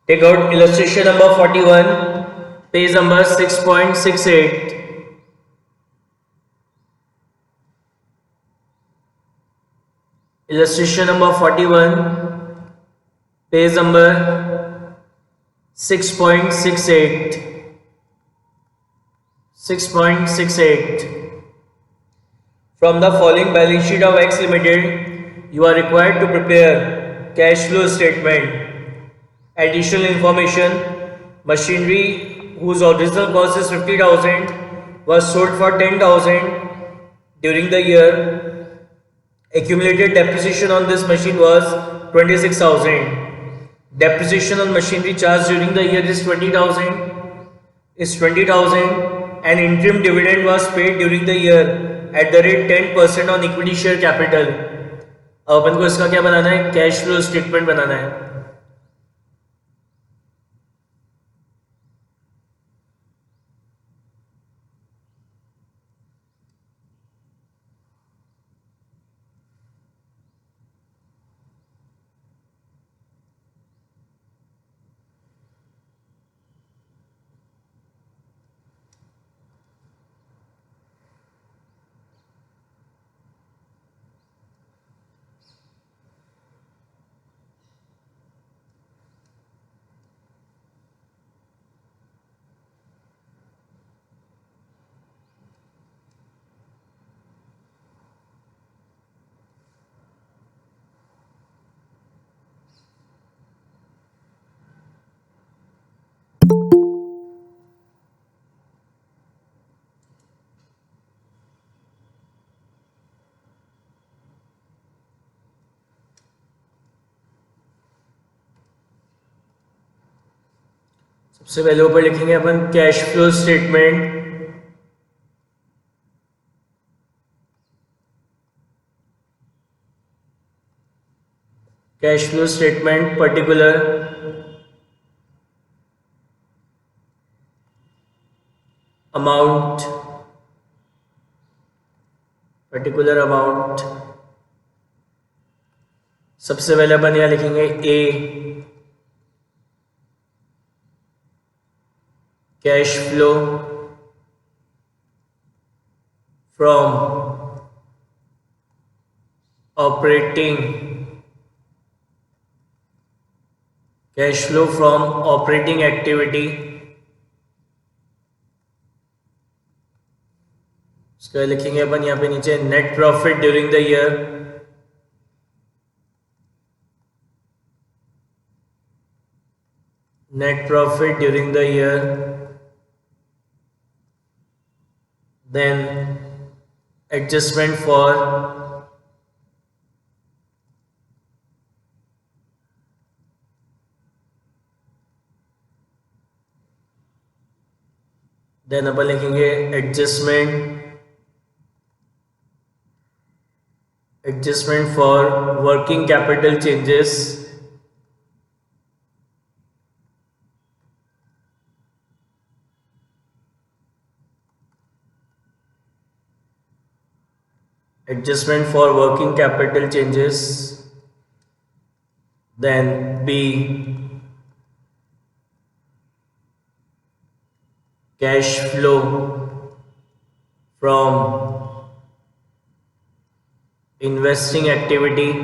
Take out illustration number 41, page number 6.68. Illustration number 41, page number 6.68. 6.68. From the following balance sheet of X Limited, you are required to prepare cash flow statement. Additional information: machinery whose original cost is 50,000 was sold for 10,000 during the year. Accumulated depreciation on this machine was 26,000. Depreciation on machinery charged during the year is 20,000. And interim dividend was paid during the year at the rate 10% on equity share capital. अब अपन को इसका क्या बनाना है? Cash flow statement बनाना है. सबसे पहले ऊपर लिखेंगे अपन cash flow statement. Cash flow statement particular amount, सबसे पहले अपन यहाँ लिखेंगे A, cash flow from operating activity. उसके लिखेंगे अपन यहाँ पे नीचे net profit during the year. Then adjustment for then अपन लिखेंगे adjustment for working capital changes. Then B, cash flow from investing activity.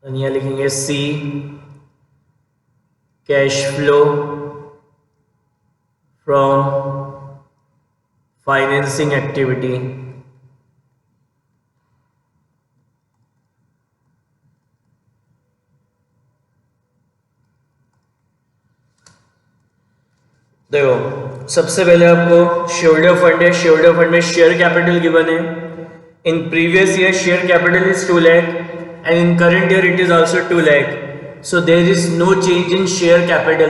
और यहाँ लिखेंगे C, cash flow from financing activity. देखो सबसे पहले आपको शेयरहोल्डर फंड है. शेयरहोल्डर फंड में शेयर कैपिटल गिवन है. In previous year share capital is 2 lakh and in current year it is also 2 lakh. So there is no change in share capital.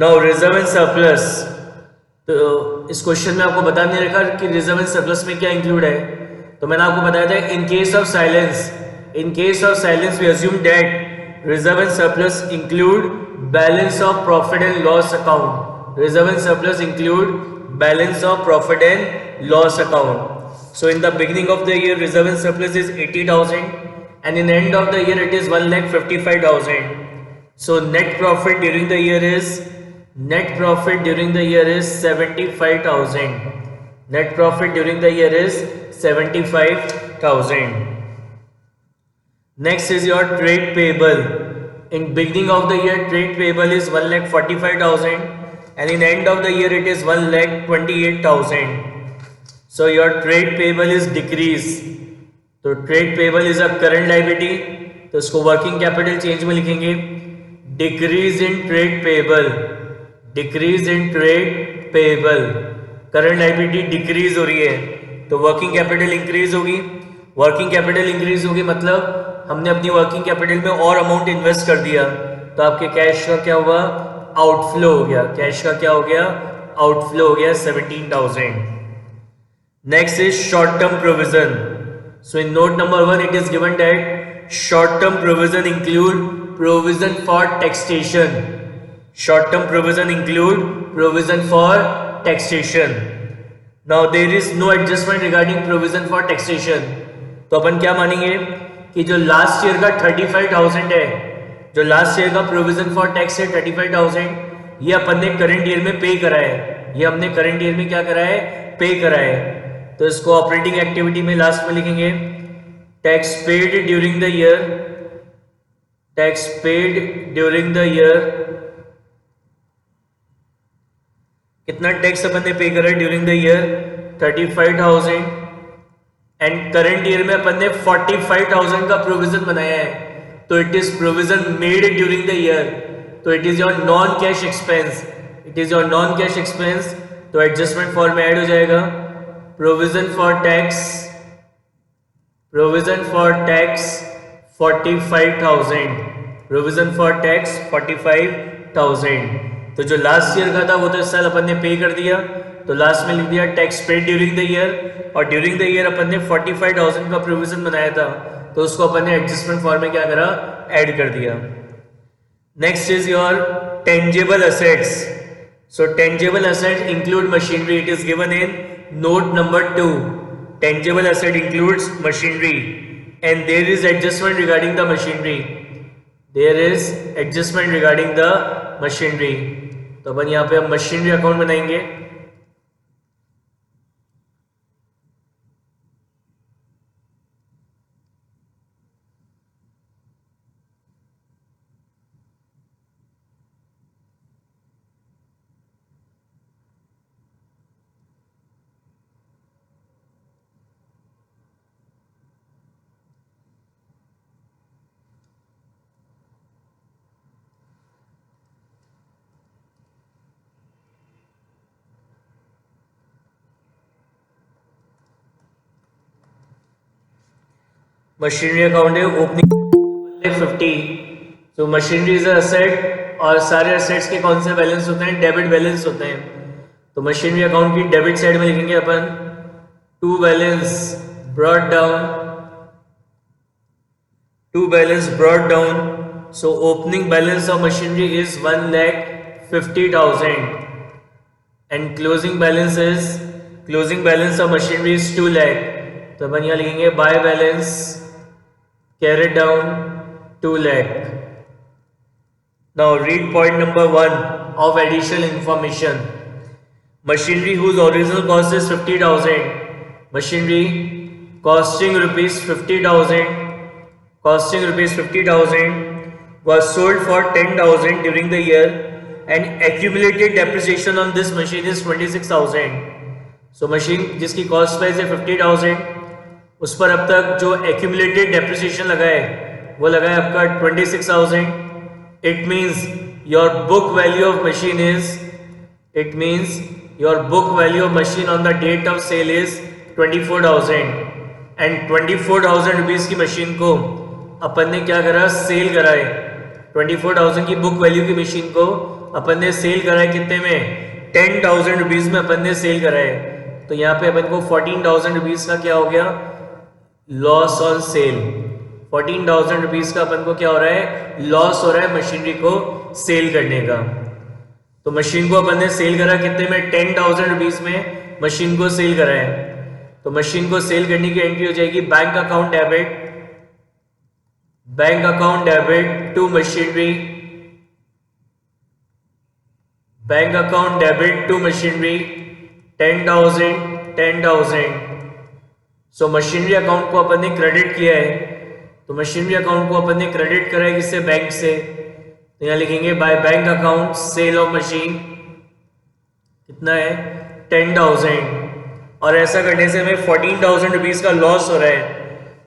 Now reserve and surplus. तो इस question में आपको बता नहीं रखा कि reserve and surplus में क्या इंक्लूड है. तो मैंने आपको बताया था in case of silence we assume that reserve and surplus include balance of profit and loss account. Reserve and surplus include balance of profit and loss account. So in the beginning of the year, reserve and surplus is 80,000, and in the end of the year it is 1,55,000. So net profit during the year is 75,000. Net profit during the year is 75,000. Next is your trade payable. In beginning of the year, trade payable is 1,45,000, and in the end of the year it is 1,28,000. So your trade payable is decrease. तो trade payable is a current liability, तो इसको working capital change में लिखेंगे decrease in trade payable. Decrease in trade payable. Current liability decrease हो रही है तो working capital increase होगी. वर्किंग कैपिटल इंक्रीज होगी मतलब हमने अपनी वर्किंग कैपिटल में और अमाउंट इन्वेस्ट कर दिया, तो आपके कैश का क्या हुआ, आउटफ्लो हो गया. कैश का क्या हो गया, आउटफ्लो हो गया 17,000. Next is short term provision. So in note number 1 it is given that short term provision include provision for taxation. Short term provision include provision for taxation. Now there is no adjustment regarding provision for taxation. तो अपन क्या मानेंगे कि जो last year का 35,000 है, जो last year का प्रोविजन फॉर टैक्स है 35,000, ये अपन ने करंट ईयर में पे करा है. ये हमने करंट ईयर में क्या करा है, पे करा है. तो इसको ऑपरेटिंग एक्टिविटी में लास्ट में लिखेंगे tax paid during the year. Tax paid during the year. कितना टैक्स अपन ने पे करा during the year, 35,000, and current year में अपन ने 45,000 का प्रोविजन बनाया है. तो it is provision made during the year, तो it is your non cash expense. It is your non cash expense. तो एडजस्टमेंट फॉर्म में ऐड हो जाएगा provision for tax. Provision for tax 45,000. Provision for tax 45,000. तो जो last year का था वो तो इस साल अपन ने पे कर दिया, तो लास्ट में लिख दिया tax paid during the year. और ड्यूरिंग द ईयर अपन ने 45,000 का प्रोविजन बनाया था, तो उसको अपन ने एडजस्टमेंट फॉर्म में क्या करा, ऐड कर दिया. Next is your tangible assets. So tangible asset include machinery. It is given in note number 2. Tangible asset includes machinery and there is adjustment regarding the machinery. There is adjustment regarding the machinery. तो अपन यहाँ पे हम machinery account बनाएंगे. Machinery account है opening 50. तो machinery is asset, और सारे असेट्स के कौन से बैलेंस होते हैं, डेबिट बैलेंस होते हैं. तो मशीनरी अकाउंट की डेबिट साइड में लिखेंगे अपन to balance brought down. So opening balance of machinery is 1,50,000 and closing balance of machinery is 2 lakh. तो अपन यहाँ लिखेंगे by balance carried down 2 lakh. Now read point number 1 of additional information. Machinery whose original cost is 50,000. Machinery costing rupees 50,000 was sold for 10,000 during the year and accumulated depreciation on this machine is 26,000. So machine जिसकी cost price है 50,000, उस पर अब तक जो accumulated depreciation लगा है वो लगा है आपका 26,000. It means your book value of machine on the date of sale is 24,000 and 24,000 rupees की मशीन को अपन ने क्या करा, सेल करा है. 24,000 की बुक वैल्यू की मशीन को अपन ने सेल करा है कितने में, 10,000 रुपीज में अपन ने सेल करा है. तो यहाँ पे अपन को 14,000 रुपीज का क्या हो गया, लॉस ऑन सेल. 14,000 रुपीज़ का अपन को क्या हो रहा है, लॉस हो रहा है मशीनरी को सेल करने का। तो मशीन को अपन ने सेल करा कितने में, 10,000 रुपीज़ में मशीन को सेल करा है। तो मशीन को सेल करने की एंट्री हो जाएगी bank account debit to machinery, bank account debit to machinery 10,000। So machinery account को अपन ने क्रेडिट किया है। तो मशीनरी अकाउंट को अपन ने क्रेडिट करा है किससे, बैंक से। तो यहाँ लिखेंगे by bank account cell of machine कितना है, 10,000। और ऐसा करने से हमें 14,000 रुपीज़ का लॉस हो रहा है।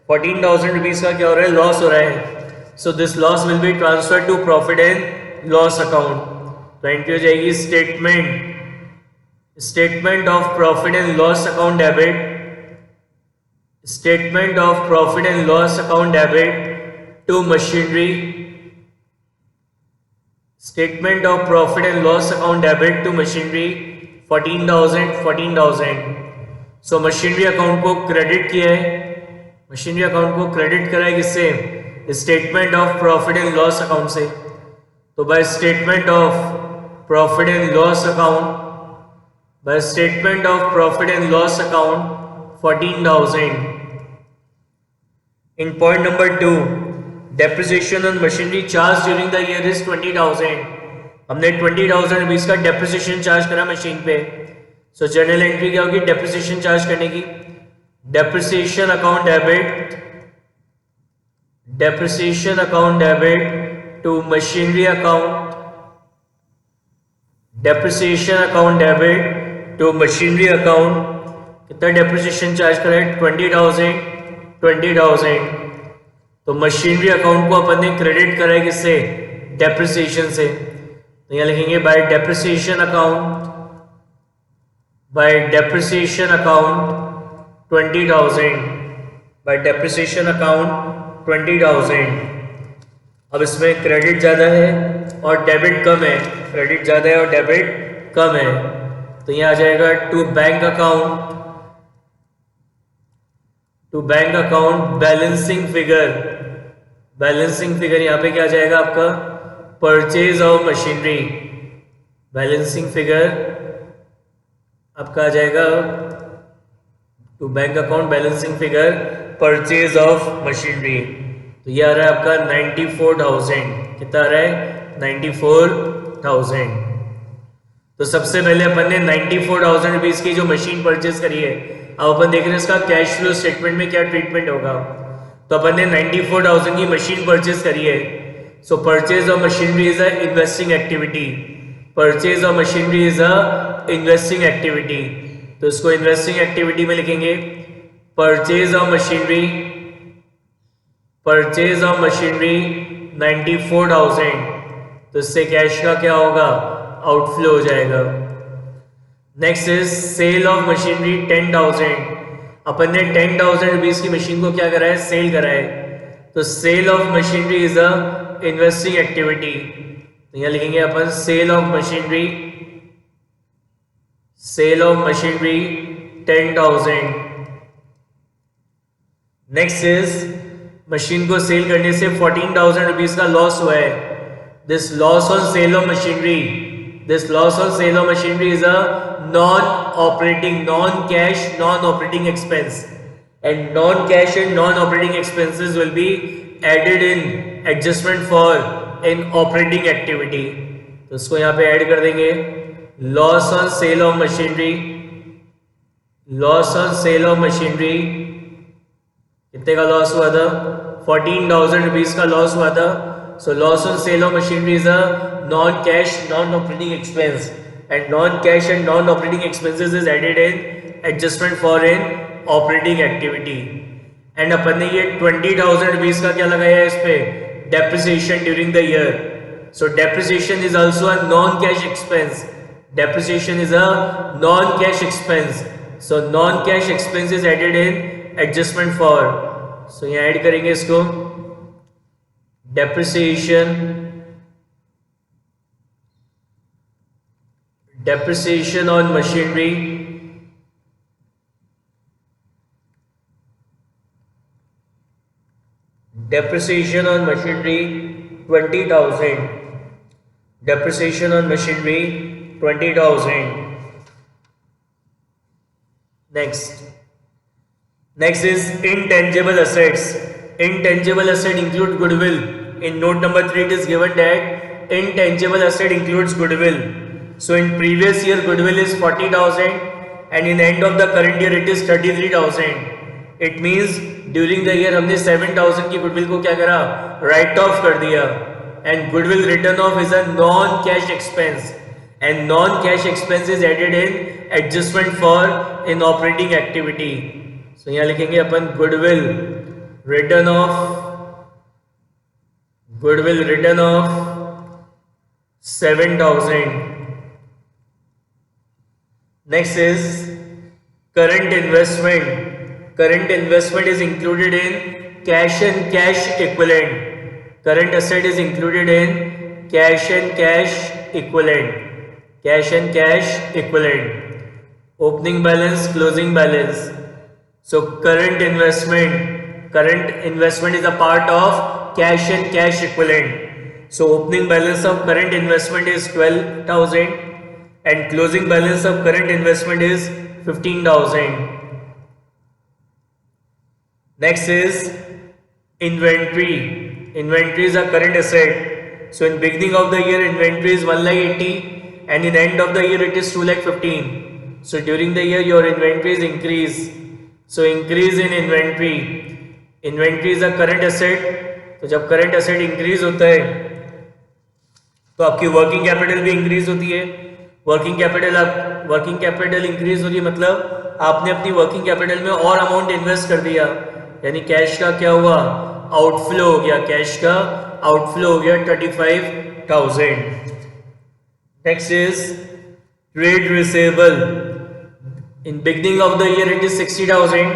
14,000 रुपीज़ का क्या हो रहा है, लॉस हो रहा है। So this loss will be transfer to profit and loss account. तो एंट्री हो जाएगी statement of profit and loss account debit, statement of profit and loss account debit to machinery, statement of profit and loss account debit to machinery 14,000। So machinery account को credit किया है, machinery account को credit करा है किससे, statement of profit and loss account से। तो by statement of profit and loss account, bye statement of profit and loss account 14,000। In point number 2, depreciation on machinery charge during the year is 20,000। हमने 20,000 rupees का depreciation charge करा machine पे। सो journal entry क्या होगी, depreciation charge करने की, depreciation account debit, depreciation account debit to machinery account, depreciation account debit to machinery account. कितना depreciation charge करा है, 20,000। तो मशीनरी अकाउंट को अपन ने क्रेडिट करा है किससे, डेप्रिसिएशन से। तो यहाँ लिखेंगे by depreciation account, bye depreciation account 20,000, bye depreciation account 20,000। अब इसमें क्रेडिट ज़्यादा है और डेबिट कम है, क्रेडिट ज़्यादा है और डेबिट कम है। तो यहाँ आ जाएगा to bank account, to bank account balancing figure, balancing figure यहाँ पे क्या आ जाएगा आपका, purchase of machinery, balancing figure आपका आ जाएगा to bank account balancing figure purchase of machinery. तो ये आ रहा है आपका 94,000। कितना आ रहा है, 94,000। तो सबसे पहले अपन ने 94,000 रुपीज़ की जो मशीन परचेज करी है, अब अपन देख रहे हैं इसका कैश फ्लो स्टेटमेंट में क्या ट्रीटमेंट होगा। तो अपन ने 94,000 की मशीन परचेज करी है। सो purchase of machinery is a investing activity, purchase of machinery is a investing activity. तो इसको इन्वेस्टिंग एक्टिविटी में लिखेंगे purchase of machinery, purchase of machinery 94,000। तो इससे कैश का क्या होगा, आउटफ्लो हो जाएगा। Next is sale of machinery 10,000। अपन ने 10,000 रुपीज की मशीन को क्या करा है, सेल करा है। तो sale of machinery is a investing activity. तो यहाँ लिखेंगे अपन sale of machinery, sale of machinery 10,000। Next is machine को सेल करने से 14,000 रुपीज का लॉस हुआ है। This loss on sale of machinery, this loss on sale of machinery is a non operating, non cash, non operating expense, and non cash and non operating expenses will be added in adjustment for in operating activity. तो इसको यहाँ पे add कर देंगे, loss on sale of machinery, loss on sale of machinery कितने का loss हुआ था, 14,000 रुपीज का लॉस हुआ था। So loss on sale of machinery is a non cash non operating expense, and non cash and non operating expenses is added in adjustment for in operating activity. And अपन ने ये 20,000 rupees का क्या लगाया है इस पे, depreciation during the year. So depreciation is also a non cash expense, depreciation is a non cash expense. So non cash expense is added in adjustment for. So यहाँ ऐड करेंगे इसको, depreciation, depreciation on machinery, depreciation on machinery 20,000, depreciation on machinery 20,000. Next is intangible assets. Intangible asset include goodwill. In note number 3 it is given that intangible asset includes goodwill. So in previous year goodwill is 40,000 and in end of the current year it is 33,000. It means during the year हमने 7,000 की goodwill को क्या करा, write off कर दिया. And goodwill written off is a non-cash expense, and non-cash expense is added in adjustment for in operating activity. So यहाँ लिखेंगे अपन goodwill written off 7,000. Next is current investment. Current investment is included in cash and cash equivalent. Current asset is included in cash and cash equivalent. Cash and cash equivalent. Opening balance, closing balance. So current investment is a part of cash and cash equivalent. So opening balance of current investment is 12,000 and closing balance of current investment is 15,000. Next is inventory. Inventory is a current asset. So in beginning of the year inventory is 1,80,000 and in end of the year it is 2,15,000. So during the year your inventory is increase. So increase in inventory. Inventory is a current asset. तो जब current asset increase होता है तो आपकी working capital भी increase होती है. Working capital increase हो रही है मतलब आपने अपनी वर्किंग कैपिटल में और अमाउंट इन्वेस्ट कर दिया, यानी कैश का क्या हुआ, आउटफ्लो हो गया. कैश का आउटफ्लो हो गया 35,000. Next is trade receivable. In beginning of the year it is 60,000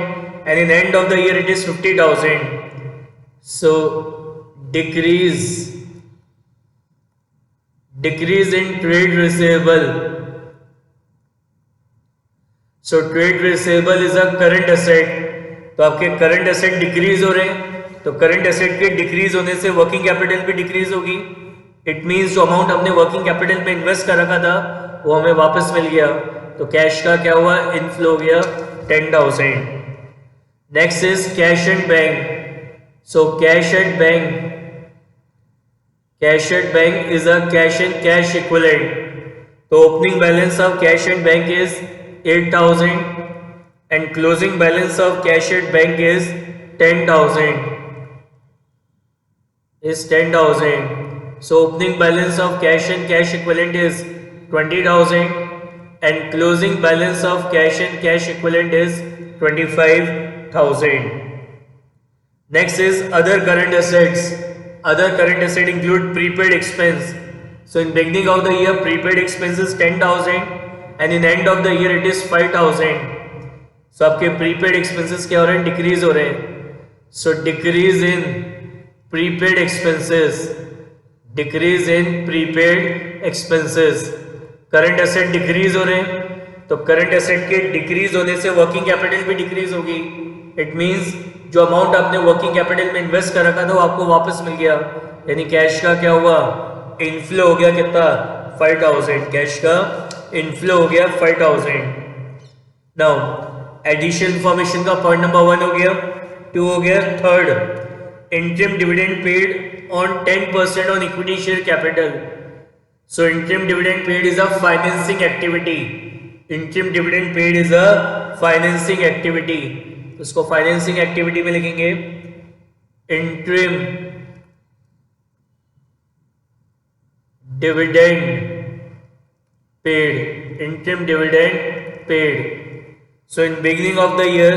and in end of the year it is 50,000. So decrease in trade receivable. So trade receivable is a current asset. तो आपके current asset decrease हो रहे हैं, तो current asset के decrease होने से working capital भी decrease होगी. It means जो amount हमने working capital में invest कर रखा था वो हमें वापस मिल गया, तो cash का क्या हुआ, inflow हो गया 10,000. Next is cash and bank. So cash at bank is a cash and cash equivalent. So opening balance of cash at bank is 8,000 and closing balance of cash at bank is 10,000. So opening balance of cash and cash equivalent is 20,000 and closing balance of cash and cash equivalent is 25,000. Next is other current assets. Other current asset include prepaid expense. So in beginning of the year prepaid expense is 10,000 and in end of the year it is 5,000. So आपके prepaid expenses क्या हो रहे हैं, decrease हो रहे हैं. So decrease in prepaid expenses. Current asset decrease हो रहे हैं, तो current asset के decrease होने से working capital भी decrease होगी. It means जो अमाउंट आपने वर्किंग कैपिटल में इन्वेस्ट कर रखा था वो आपको वापस मिल गया, यानी कैश का क्या हुआ, इनफ्लो हो गया कितना, 5,000. कैश का इनफ्लो हो गया 5,000. नाउ एडिशनल इंफॉर्मेशन का पॉइंट नंबर 1 हो गया. 2 हो गया third, interim dividend paid on 10% on equity share capital. So interim dividend paid is a financing activity. उसको फाइनेंसिंग एक्टिविटी में लिखेंगे interim dividend paid. So in beginning of the year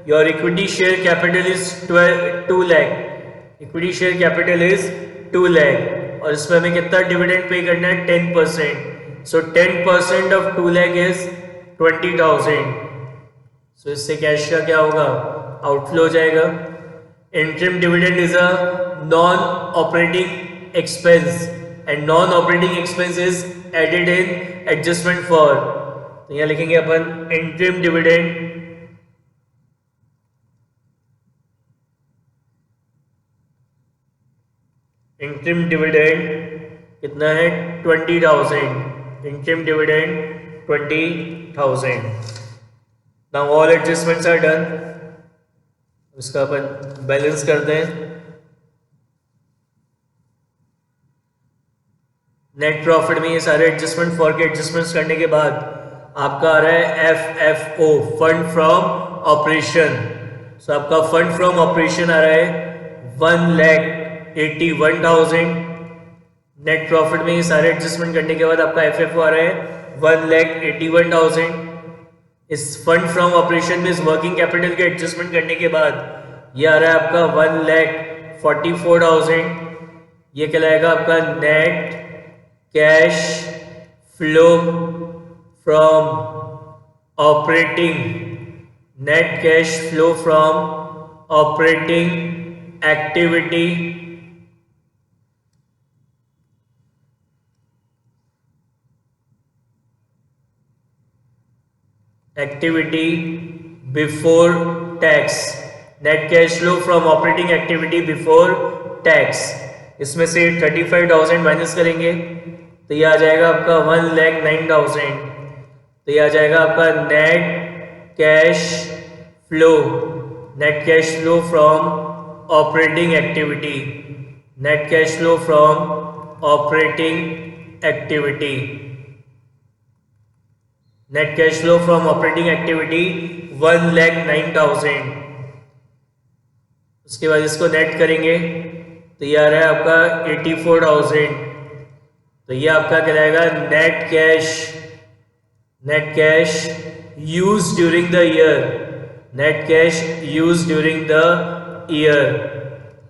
your equity share capital is 2 lakh. Equity share capital is 2 lakh और इसमें हमें कितना dividend pay करना है, 10%. So 10% of 2 lakh is 20,000. So इससे कैश का क्या होगा, आउटफ्लो हो जाएगा. Interim dividend is a non operating expense and non operating expense is added in adjustment for. तो यहाँ लिखेंगे अपन इंटरिम डिविडेंड इंटरिम डिविडेंड कितना है 20,000, interim dividend 20,000। Now all adjustments are done. उसका अपन बैलेंस करते हैं। नेट प्रॉफिट में ये सारे एडजस्टमेंट फॉर के एडजस्टमेंट्स करने के बाद आपका आ रहा है FFO, फंड फ्रॉम ऑपरेशन। सो आपका फंड फ्रॉम ऑपरेशन आ रहा है 1,81,000। नेट प्रॉफिट में ये सारे एडजस्टमेंट करने के बाद आपका FFO आ रहा है 1,81,000। इस फंड फ्रॉम ऑपरेशन में इस वर्किंग कैपिटल के एडजस्टमेंट करने के बाद ये आ रहा है आपका 1,44,000। ये कहलाएगा आपका net cash flow from operating, net cash flow from operating activity before tax, net cash flow from operating activity before tax. इसमें से 35,000 माइनस करेंगे तो ये आ जाएगा आपका 1,09,000। तो ये आ जाएगा आपका net cash flow, net cash flow from operating activity, net cash flow from operating activity, net cash flow from operating activity 1,09,000। उसके बाद इसको नेट करेंगे तो ये आ रहा है आपका 84,000। तो ये आपका कहलाएगा net cash use during the year, net cash use during the year,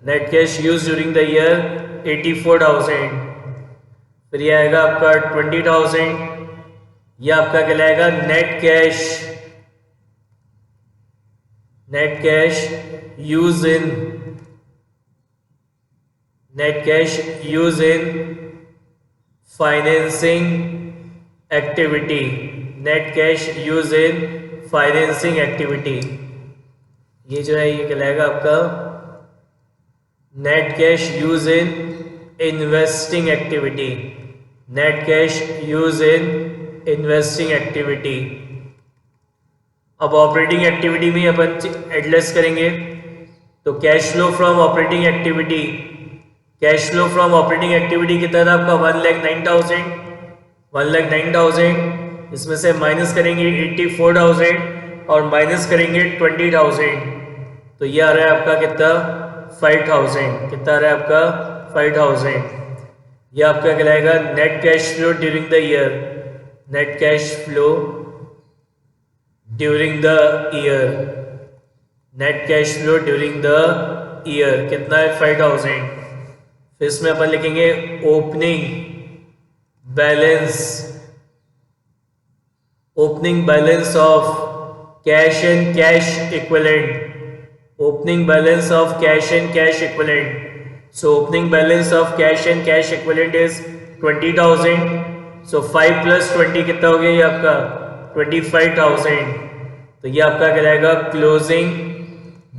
net cash use during the year 84,000। फिर ये आएगा आपका 20,000। ये आपका कहलाएगा net cash use in financing activity, net cash use in financing activity. ये जो है ये कहलाएगा आपका net cash use in investing activity, net cash use in investing activity. अब ऑपरेटिंग एक्टिविटी में अपन एडजस्ट करेंगे तो cash flow from operating activity, cash flow from operating activity कितना था आपका 1,09,000। इसमें से माइनस करेंगे 84,000 और माइनस करेंगे 20,000 तो ये आ रहा है आपका कितना 5,000। कितना आ रहा है आपका 5,000। ये आपका कहलाएगा net cash flow during the year, net cash flow during the year, net cash flow during the year कितना है 5,000। फिर इसमें अपन लिखेंगे opening balance of cash and cash equivalent, opening balance of cash and cash equivalent. So opening balance of cash and cash equivalent is 20,000। सो 5 + 20 कितना हो गया ये आपका 25,000। तो ये आपका कहलाएगा closing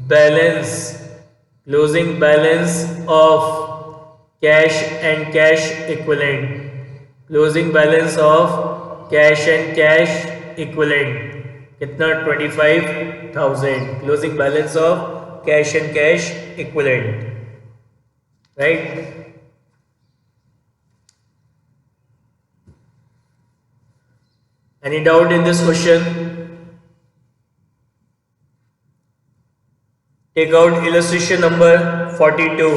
balance of cash and cash equivalent, closing balance of cash and cash equivalent कितना 25,000, closing balance of cash and cash equivalent, right. Any doubt in this question? Take out illustration number 42.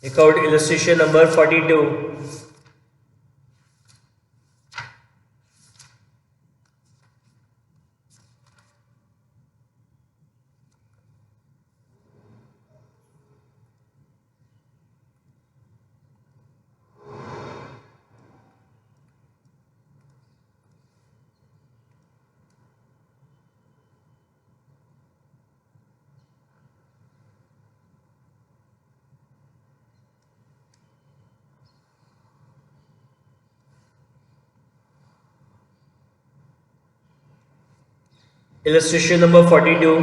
Take out illustration number 42. Illustration number 42.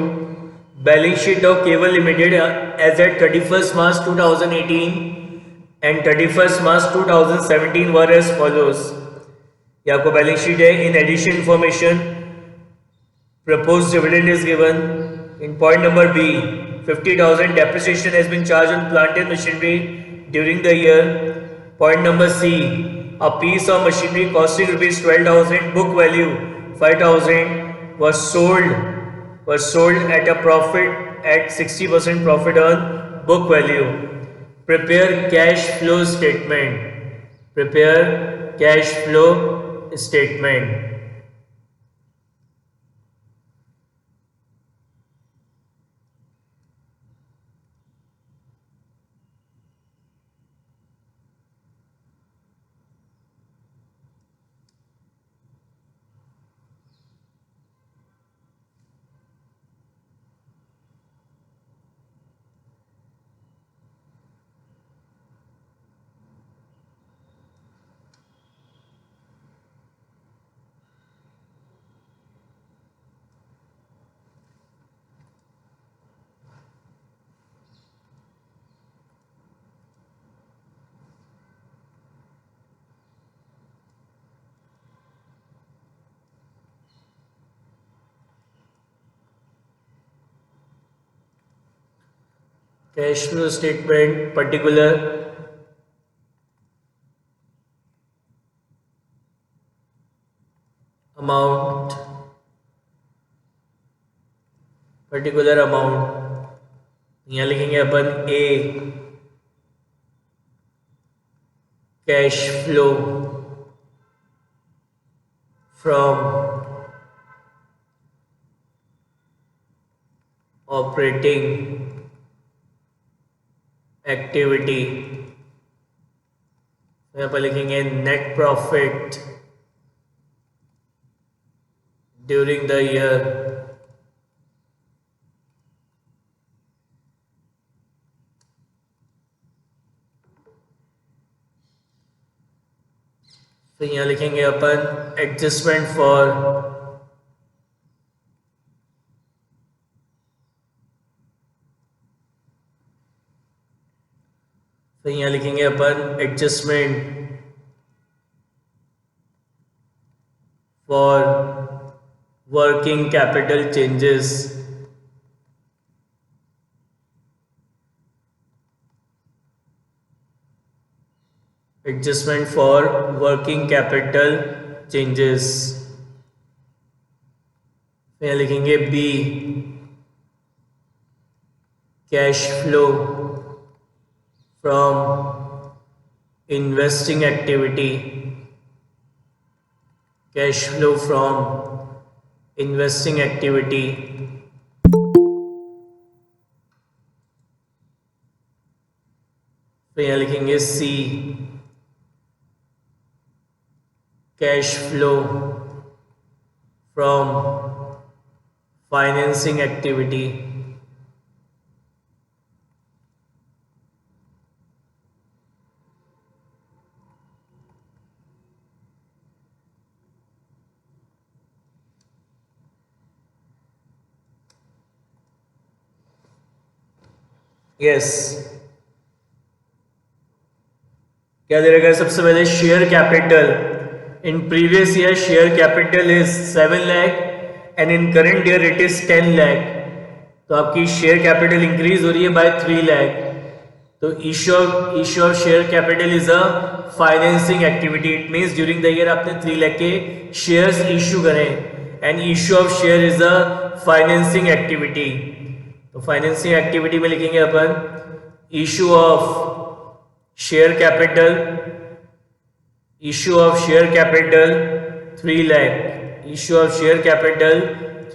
Balance sheet of Cable Limited as at 31st March 2018 and 31st March 2017 were as follows. ये आपको balance sheet है. In addition information, proposed dividend is given. In point number B, 50,000 depreciation has been charged on plant and machinery during the year. Point number C, a piece of machinery costing rupees 12,000, book value 5,000 was sold at a profit at 60% profit on book value. Prepare cash flow statement. Prepare cash flow statement. Cash flow statement, particular amount, यहाँ लिखेंगे अपन A cash flow from operating activity. यहाँ पर लिखेंगे net profit during the year. तो यहाँ लिखेंगे अपन एडजस्टमेंट फॉर तो यहाँ लिखेंगे अपन adjustment for working capital changes. Adjustment for working capital changes. यहाँ लिखेंगे B cash flow from investing activity. Cash flow from investing activity. तो यहाँ लिखेंगे C cash flow from financing activity. Yes क्या दे रखा है सबसे पहले share capital. In previous year share capital is 7 lakh and in current year it is 10 lakh. तो आपकी शेयर कैपिटल इंक्रीज हो रही है बाय 3 लाख. तो issue of share capital is a financing activity. It means during the year आपने 3 लाख के shares issue करें and issue of share is a financing activity. तो फाइनेंसिंग एक्टिविटी में लिखेंगे अपन issue of share capital 3 lakh. Issue of share capital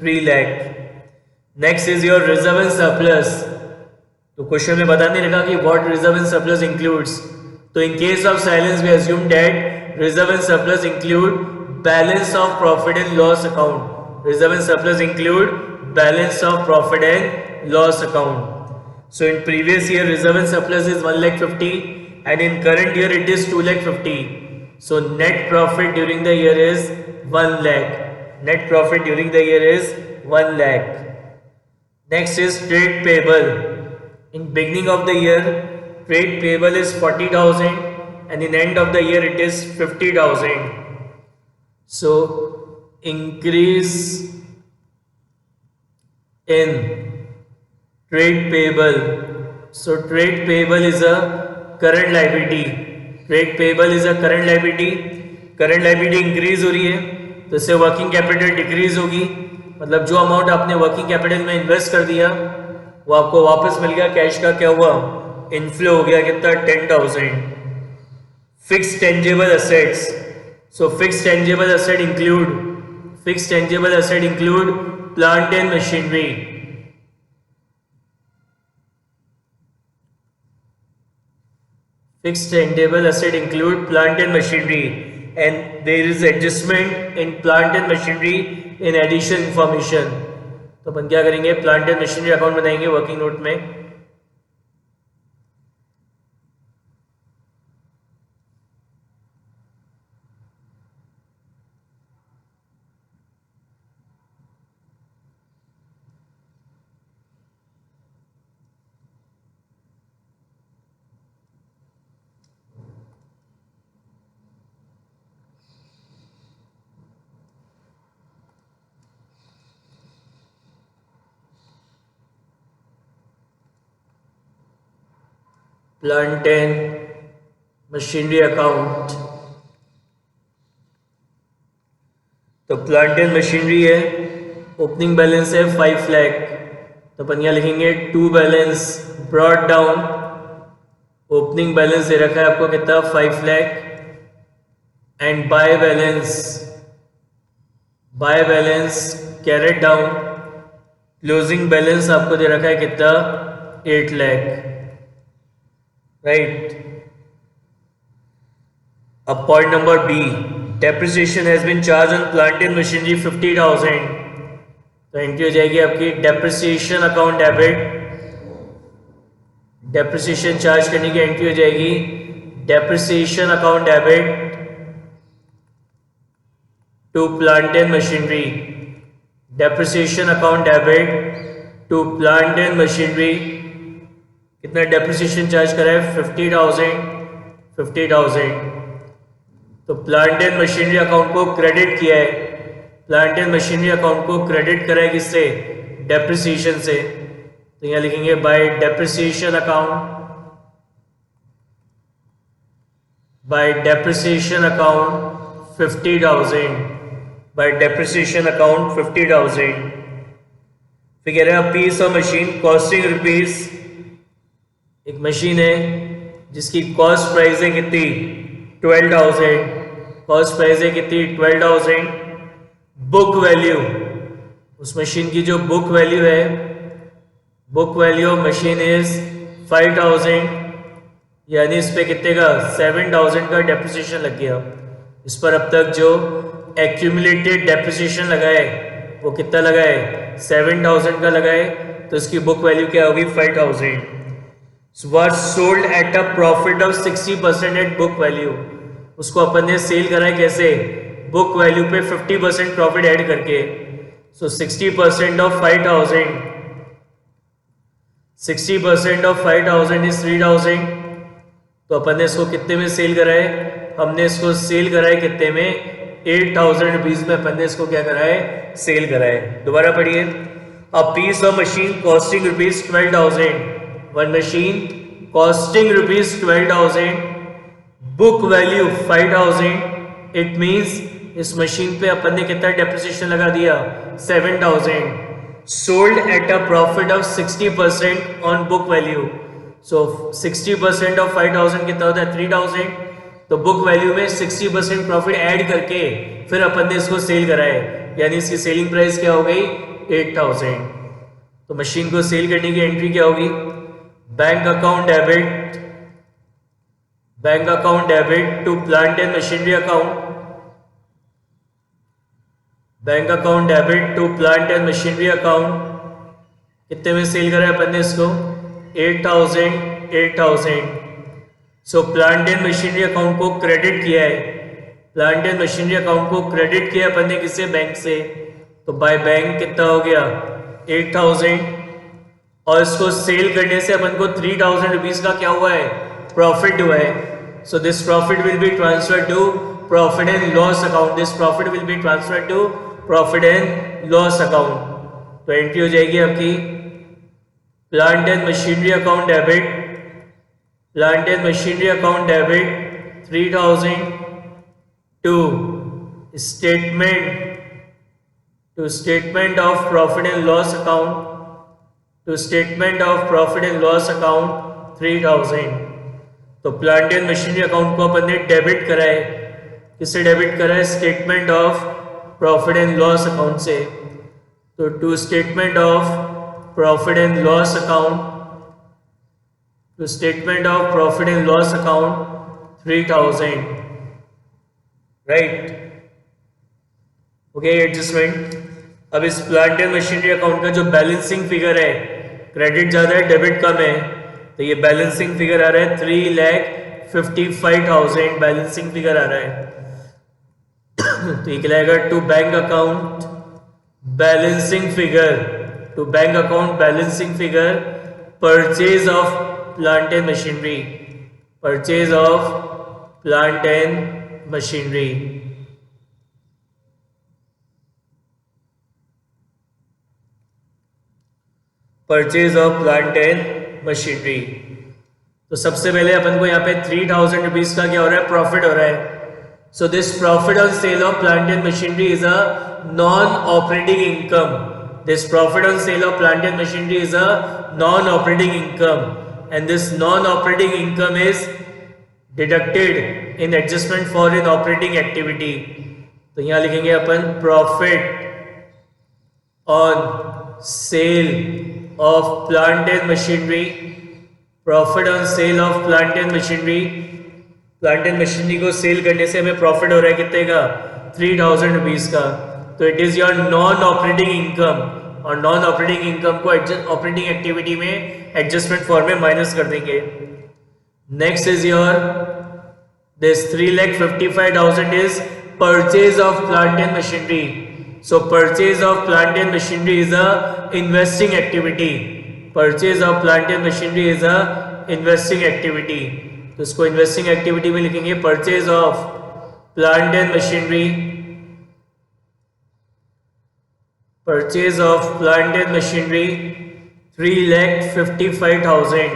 3 lakh. Next is your reserve and surplus. तो question में बता नहीं रखा कि what reserve and surplus includes. तो इन case of silence we assume that reserve and surplus include balance of profit and loss account. Reserve and surplus include balance of profit and loss account. So in previous year reserve and surplus is 1,50,000 and in current year it is 2,50,000. So net profit during the year is 1 lakh. Net profit during the year is 1 lakh. Next is trade payable. In beginning of the year, trade payable is 40,000 and in end of the year it is 50,000. So increase in trade payable. So trade payable is a current liability. Trade payable is a current liability. Current liability increase हो रही है तो इससे working capital decrease होगी, मतलब जो amount आपने working capital में इन्वेस्ट कर दिया वो आपको वापस मिल गया, कैश का क्या हुआ, इनफ्लो हो गया, कितना, 10,000. Fixed tangible assets. So fixed tangible asset include plant and machinery. Fixed tangible asset include plant and machinery, and there is adjustment in plant and machinery in addition information. तो अपन क्या करेंगे, प्लांट एंड मशीनरी अकाउंट बनाएंगे working note में. Plant and machinery account. तो plant and machinery है, opening balance है 5 लाख, तो अपन यहाँ लिखेंगे to balance brought down. Opening balance दे रखा है आपको कितना, 5 lakh, and by balance carried down. Closing balance आपको दे रखा है कितना, 8 lakh. Right. Point number B. Depreciation has been charged on plant and machinery 50,000. तो एंट्री हो जाएगी आपकी depreciation account debit. Depreciation charge करने की एंट्री हो जाएगी depreciation account debit to plant and machinery. Depreciation account debit to plant and machinery. कितना depreciation charge करा है, 50,000. तो प्लांट एंड मशीनरी अकाउंट को क्रेडिट किया है, प्लांट एंड मशीनरी अकाउंट को क्रेडिट करा है किससे, डेप्रिसिएशन से. तो यहाँ लिखेंगे by depreciation account 50,000. By depreciation account 50,000. फिर कह रहे हैं piece of machine costing rupees. एक मशीन है जिसकी कॉस्ट प्राइस है कितनी, 12,000. कॉस्ट प्राइस है कितनी, 12,000. बुक वैल्यू, उस मशीन की जो बुक वैल्यू है, book value of machine is 5,000. यानी इस पे कितने का, 7,000 का डेप्रिसिएशन लग गया. इस पर अब तक जो एक्यूमुलेटेड डेप्रिसिएशन लगा है वो कितना लगा है, 7,000 का लगा है. तो इसकी बुक वैल्यू क्या होगी, 5,000. was sold at a profit of 60% at book value. उसको अपन ने सेल करा है कैसे, बुक वैल्यू पे 50% प्रॉफिट ऐड करके. सो 60% ऑफ 5,000, 60% ऑफ 5,000 इज 3,000. तो अपन ने इसको कितने में सेल करा है, हमने इसको सेल करा है कितने में, 8,000 रुपीज में अपन ने इसको क्या करा है, सेल करा है. दोबारा पढ़िए. A piece of machine costing rupees 12,000. One machine costing rupees 12,000, book value 5,000. It means इस मशीन पे अपन ने कितना डेप्रिसिएशन लगा दिया, 7,000. Sold at a profit of 60% on book value. So 60% of 5,000 कितना होता है, 3,000. तो बुक वैल्यू में 60% प्रॉफिट ऐड करके फिर अपन ने इसको सेल करा है, यानी इसकी सेलिंग प्राइस क्या हो गई, 8,000. तो मशीन को सेल करने की एंट्री क्या होगी, bank account debit to plant and machinery account. Bank account debit to plant and machinery account. कितने में सेल करा है अपन ने इसको, 8,000. So plant and machinery account को क्रेडिट किया है, प्लांट एंड मशीनरी अकाउंट को क्रेडिट किया अपन ने किससे, बैंक से. तो बाय बैंक कितना हो गया, 8,000. और इसको सेल करने से अपन को 3000 रुपीज का क्या हुआ है, प्रॉफिट हुआ है. So this profit will be transfer to profit and loss account. This profit will be transfer to profit and loss account. तो एंट्री हो जाएगी आपकी plant and machinery account debit. Plant and machinery account debit 3000 to statement of profit and loss account, to statement of profit and loss account 3000. तो plant and machinery account को अपन ने debit करा है. किससे डेबिट करा है, statement of profit and loss account से. तो to statement of profit and loss account, to statement of profit and loss account 3000. Right, okay. Adjustment. अब इस प्लांट एंड मशीनरी अकाउंट का जो बैलेंसिंग फिगर है, क्रेडिट ज्यादा है डेबिट कम है, तो ये बैलेंसिंग फिगर आ रहा है 3,55,000 बैलेंसिंग फिगर आ रहा है. तो ये कहलाएगा to bank account balancing figure, to bank account balancing figure purchase of plant and machinery, purchase of plant and machinery. Purchase of plant and machinery. तो सबसे पहले अपन को यहाँ पे 3000 रुपीज का क्या हो रहा है, प्रॉफिट हो रहा है. So this profit on sale of plant and machinery is a non operating income. This profit on sale of plant and machinery is a non operating income, and this non operating income is deducted in adjustment for in operating activity. तो यहाँ लिखेंगे अपन profit on sale of plant and machinery, profit on sale of plant and machinery. Plant and machinery को sale करने से हमें profit हो रहा है कितने का, 3000 रुपीज का. तो it is your non operating income, और नॉन ऑपरेटिंग इनकम को ऑपरेटिंग एक्टिविटी में एडजस्टमेंट फॉर्म में माइनस कर देंगे. Next is your this 3,55,000 is purchase of plant and machinery. So purchase of plant and machinery is a investing activity. Purchase of plant and machinery is a investing activity. तो इसको investing activity में लिखेंगे purchase of plant and machinery. Purchase of plant and machinery 3,55,000.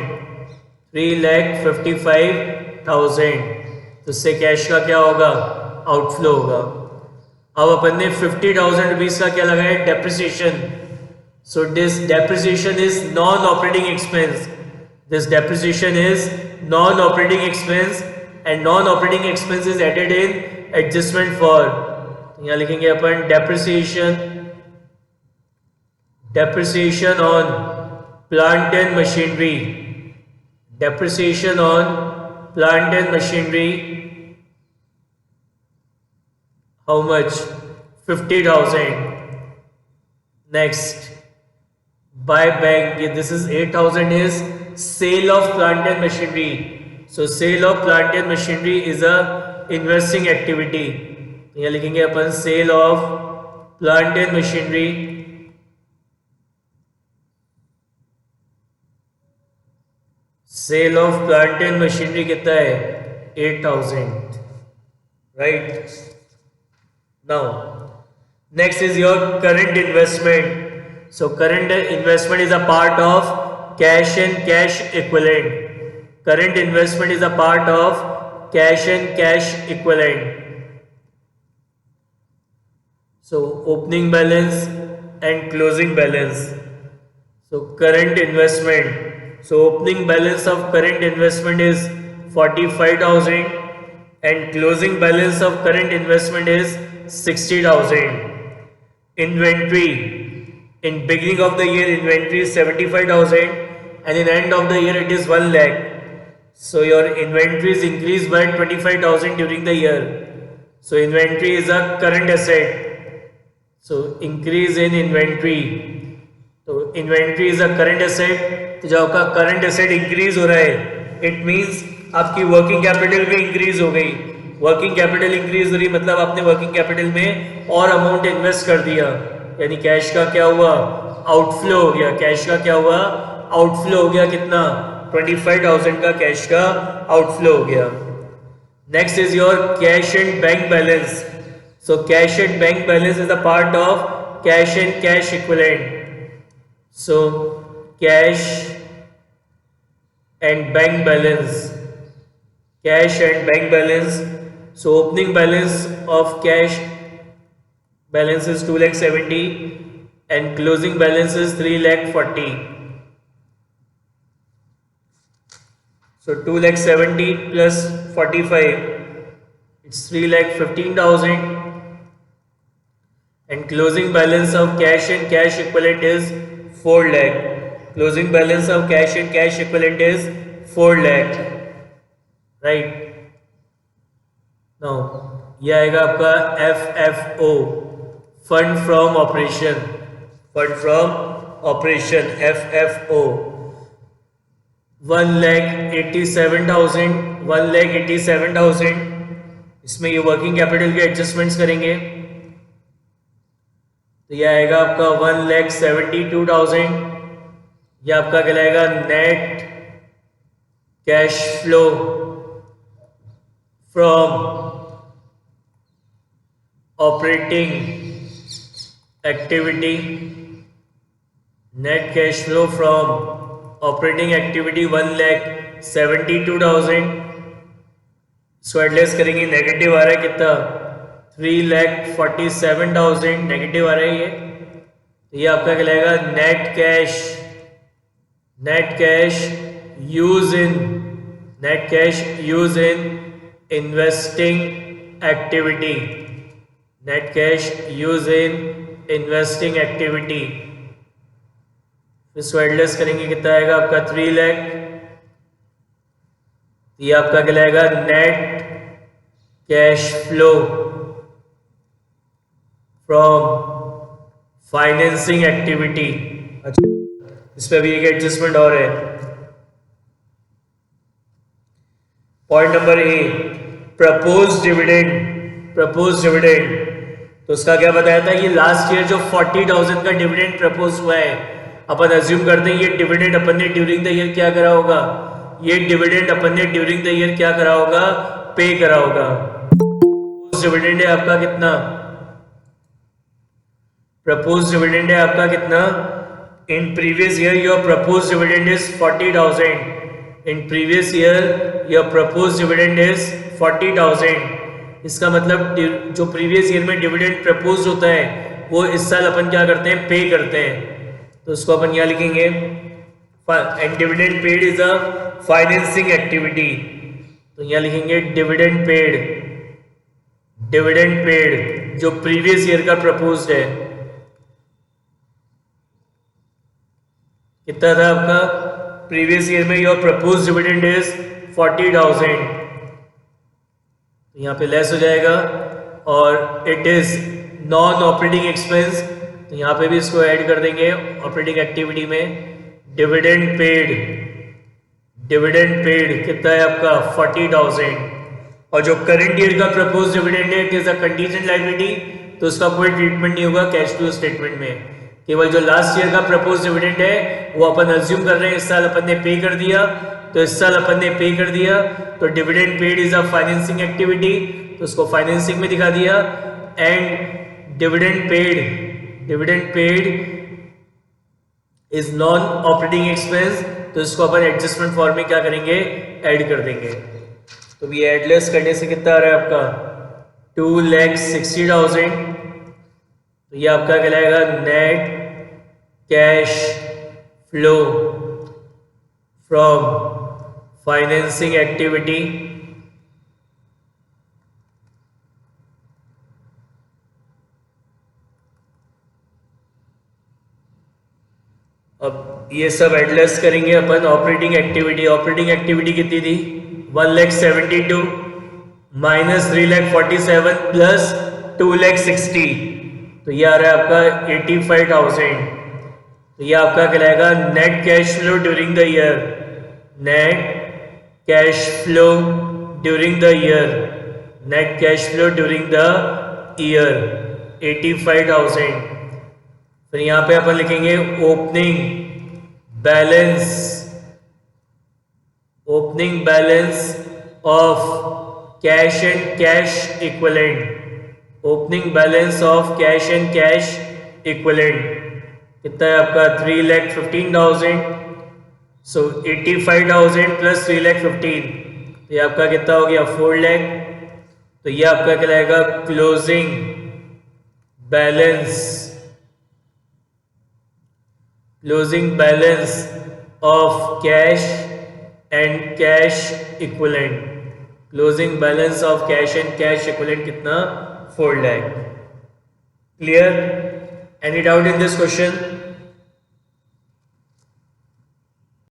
3,55,000. तो इससे cash का क्या होगा, outflow होगा. अब अपन ने 50,000 रुपीज का क्या लगाया, depreciation. So this depreciation is non operating expense. This depreciation is non operating expense, and non operating expense is added in adjustment for. यहाँ लिखेंगे अपन depreciation, depreciation on plant and machinery, depreciation on plant and machinery. How much? 50,000. Next, buy bank. This is 8,000 is sale of plant and machinery. So sale of plant and machinery is a investing activity. यहाँ लिखेंगे अपन sale of plant and machinery. Sale of plant and machinery कितना है, 8,000. Right. Now, next is your current investment. So current investment is a part of cash and cash equivalent. Current investment is a part of cash and cash equivalent. So opening balance and closing balance. So current investment. So opening balance of current investment is 45,000 and closing balance of current investment is 60,000. Inventory. In beginning of the year, inventory is 75,000, and in end of the year it is 1 lakh. So your inventory is increased by 25,000 during the year. So inventory is a current asset. So increase in inventory. तो inventory is a current asset. तो जब आपका current asset increase हो रहा है, it means आपकी working capital भी increase हो गई. वर्किंग कैपिटल इंक्रीज हो रही, मतलब आपने वर्किंग कैपिटल में और अमाउंट इन्वेस्ट कर दिया, यानी कैश का क्या हुआ, आउटफ्लो हो गया. कैश का क्या हुआ, आउटफ्लो हो गया कितना, 25,000 का कैश का आउटफ्लो हो गया. Next is your cash and bank balance. So cash and bank balance is a part of cash and cash equivalent. So cash and bank balance, cash and bank balance. So opening balance of cash balance is 2,70,000 and closing balance is 3,40,000. So 2,70,000 plus 45, it's 3,15,000 and closing balance of cash and cash equivalent is 4 lakh. Closing balance of cash and cash equivalent is 4 lakh, right? Now ये आएगा आपका FFO, fund from operation. Fund from operation FFO 1,87,000. 1,87,000. इसमें ये working capital के adjustments करेंगे तो ये आएगा आपका 1,72,000. ये आपका कहलाएगा net cash flow from operating activity. Net cash flow from operating activity 1,72,000. इसको एडलेस करेंगे, नेगेटिव आ रहा है कितना, 3,47,000 नेगेटिव आ रहा है ये आपका कहलाएगा net cash use in investing activity. Net cash use in investing activity. इसको एडलेस करेंगे कितना आएगा आपका 3 लाख. ये आपका कहलाएगा net cash flow from financing activity. अच्छा, इस पर भी एक एडजस्टमेंट और है. Point number A, propose dividend. तो उसका क्या बताया था, ये लास्ट ईयर जो 40,000 का डिविडेंड प्रपोज हुआ है, अपन अज्यूम करते हैं ये डिविडेंड अपन ने ड्यूरिंग द ईयर क्या करा होगा, ये डिविडेंड अपन ने ड्यूरिंग द ईयर क्या करा होगा, पे करा होगा. डिविडेंड है आपका कितना, प्रपोज डिविडेंड है आपका कितना, in previous year your propose dividend is 40,000. In previous year your propose dividend is 40,000. इसका मतलब जो प्रीवियस ईयर में डिविडेंड प्रपोज होता है वो इस साल अपन क्या करते हैं, पे करते हैं. तो उसको अपन यहाँ लिखेंगे, and dividend paid is a financing activity. तो यहाँ लिखेंगे डिविडेंड पेड जो प्रीवियस ईयर का प्रपोज्ड है. कितना था आपका, प्रीवियस ईयर में योर प्रपोज डिविडेंड इज 40,000. यहाँ पे लेस हो जाएगा और it is non operating expense. तो यहाँ पे भी इसको ऐड कर देंगे ऑपरेटिंग एक्टिविटी में. डिविडेंड पेड कितना है आपका 40,000. और जो करंट ईयर का प्रपोज डिविडेंड है it is a contingent liability, तो उसका कोई ट्रीटमेंट नहीं होगा कैश फ्लो स्टेटमेंट में. केवल जो लास्ट ईयर का प्रपोज डिविडेंड है वो अपन अज्यूम कर रहे हैं इस साल अपन ने पे कर दिया, तो इस साल अपन ने पे कर दिया. तो dividend paid is a financing activity, तो उसको फाइनेंसिंग में दिखा दिया. And dividend paid is non operating expense, तो इसको अपन एडजस्टमेंट फॉर्म में क्या करेंगे, ऐड कर देंगे. तो ये एडलेस करने से कितना आ रहा है आपका 2,60,000. तो ये आपका कहलाएगा net cash flow from financing activity. अब ये सब एडलेस करेंगे अपन ऑपरेटिंग एक्टिविटी कितनी थी, 1,72,000 माइनस 3,47,000 प्लस 2,60,000. तो ये आ रहा है आपका 85,000. तो ये आपका कहलाएगा net cash flow during the year. Net cash flow during the year 85,000. फिर यहाँ पे अपन लिखेंगे opening balance, opening balance of cash and cash equivalent, opening balance of cash and cash equivalent कितना है आपका 3,15,000. सो 85,000 प्लस 3,15,000 तो ये आपका कितना हो गया 4 लाख. तो ये आपका कहलाएगा closing balance, closing balance of cash and cash equivalent. Closing balance of cash and cash equivalent कितना 4 lakh. Clear? Any doubt in this question?